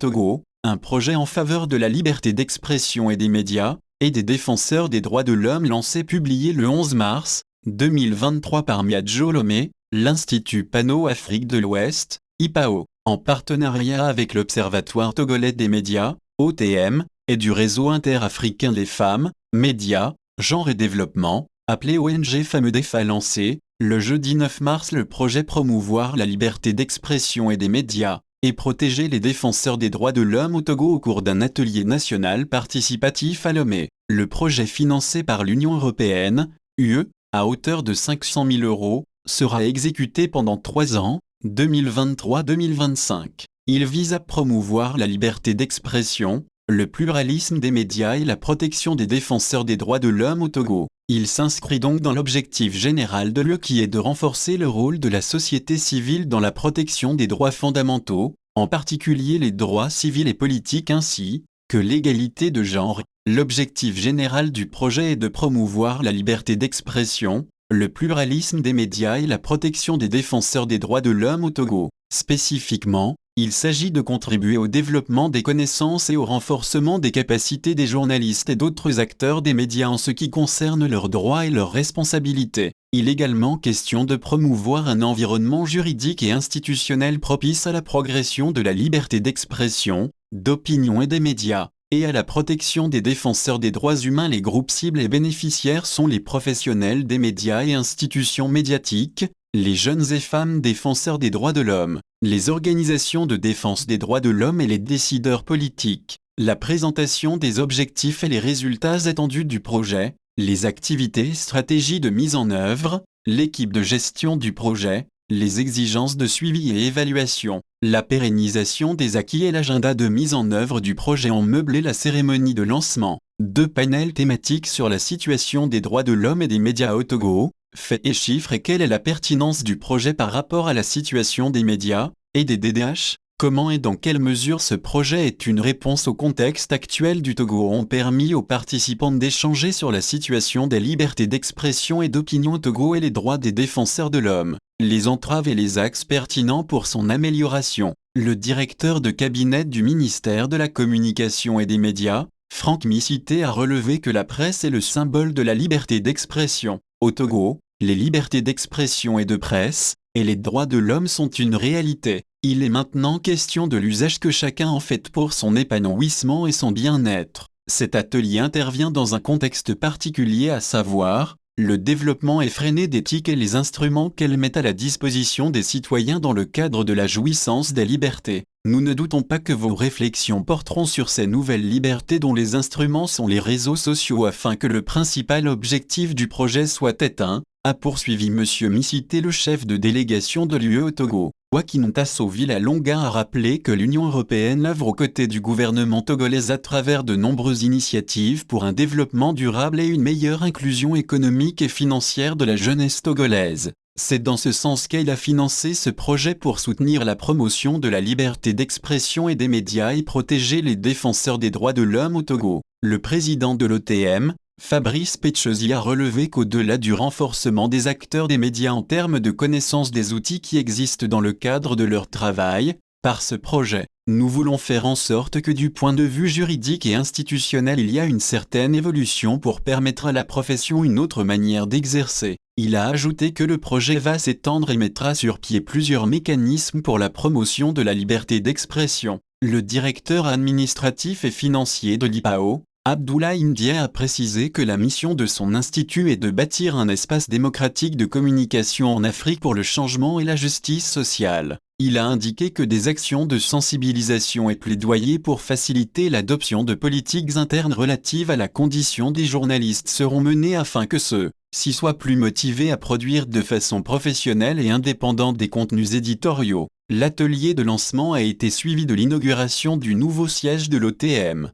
Togo, un projet en faveur de la liberté d'expression et des médias, et des défenseurs des droits de l'homme lancé publié le 11 mars 2023 par Miadjo Lomé, l'Institut Panno-Afrique de l'Ouest, IPAO, en partenariat avec l'Observatoire togolais des médias, OTM, et du Réseau interafricain des femmes, médias, genre et développement, appelé ONG FAMEDEF a lancé, le jeudi 9 mars le projet promouvoir la liberté d'expression et des médias, et protéger les défenseurs des droits de l'homme au Togo au cours d'un atelier national participatif à Lomé. Le projet financé par l'Union européenne, UE, à hauteur de 500 000 €, sera exécuté pendant 3 ans, 2023-2025. Il vise à promouvoir la liberté d'expression, le pluralisme des médias et la protection des défenseurs des droits de l'homme au Togo. Il s'inscrit donc dans l'objectif général de l'UE qui est de renforcer le rôle de la société civile dans la protection des droits fondamentaux, en particulier les droits civils et politiques ainsi que l'égalité de genre. L'objectif général du projet est de promouvoir la liberté d'expression, le pluralisme des médias et la protection des défenseurs des droits de l'homme au Togo. Spécifiquement, il s'agit de contribuer au développement des connaissances et au renforcement des capacités des journalistes et d'autres acteurs des médias en ce qui concerne leurs droits et leurs responsabilités. Il est également question de promouvoir un environnement juridique et institutionnel propice à la progression de la liberté d'expression, d'opinion et des médias, et à la protection des défenseurs des droits humains. Les groupes cibles et bénéficiaires sont les professionnels des médias et institutions médiatiques, les jeunes et femmes défenseurs des droits de l'homme, les organisations de défense des droits de l'homme et les décideurs politiques. La présentation des objectifs et les résultats attendus du projet, les activités et stratégies de mise en œuvre, l'équipe de gestion du projet, les exigences de suivi et évaluation, la pérennisation des acquis et l'agenda de mise en œuvre du projet ont meublé la cérémonie de lancement. 2 panels thématiques sur la situation des droits de l'homme et des médias au Togo, faits et chiffres et quelle est la pertinence du projet par rapport à la situation des médias et des DDH, comment et dans quelle mesure ce projet est une réponse au contexte actuel du Togo ont permis aux participants d'échanger sur la situation des libertés d'expression et d'opinion au Togo et les droits des défenseurs de l'homme, les entraves et les axes pertinents pour son amélioration. Le directeur de cabinet du ministère de la Communication et des médias, Franck Missité a relevé que la presse est le symbole de la liberté d'expression. Au Togo, les libertés d'expression et de presse, et les droits de l'homme sont une réalité. Il est maintenant question de l'usage que chacun en fait pour son épanouissement et son bien-être. Cet atelier intervient dans un contexte particulier à savoir, le développement effréné d'éthique et les instruments qu'elle met à la disposition des citoyens dans le cadre de la jouissance des libertés. Nous ne doutons pas que vos réflexions porteront sur ces nouvelles libertés dont les instruments sont les réseaux sociaux afin que le principal objectif du projet soit atteint, a poursuivi M. Missité, le chef de délégation de l'UE au Togo. Joaquin Tasso Villalonga a rappelé que l'Union européenne œuvre aux côtés du gouvernement togolais à travers de nombreuses initiatives pour un développement durable et une meilleure inclusion économique et financière de la jeunesse togolaise. C'est dans ce sens qu'elle a financé ce projet pour soutenir la promotion de la liberté d'expression et des médias et protéger les défenseurs des droits de l'homme au Togo. Le président de l'OTM, Fabrice Pechesi, a relevé qu'au-delà du renforcement des acteurs des médias en termes de connaissance des outils qui existent dans le cadre de leur travail, par ce projet, nous voulons faire en sorte que du point de vue juridique et institutionnel il y a une certaine évolution pour permettre à la profession une autre manière d'exercer. Il a ajouté que le projet va s'étendre et mettra sur pied plusieurs mécanismes pour la promotion de la liberté d'expression. Le directeur administratif et financier de l'IPAO, Abdoulaye Ndiaye, a précisé que la mission de son institut est de bâtir un espace démocratique de communication en Afrique pour le changement et la justice sociale. Il a indiqué que des actions de sensibilisation et plaidoyer pour faciliter l'adoption de politiques internes relatives à la condition des journalistes seront menées afin que ceux-ci soient plus motivés à produire de façon professionnelle et indépendante des contenus éditoriaux. L'atelier de lancement a été suivi de l'inauguration du nouveau siège de l'OTM.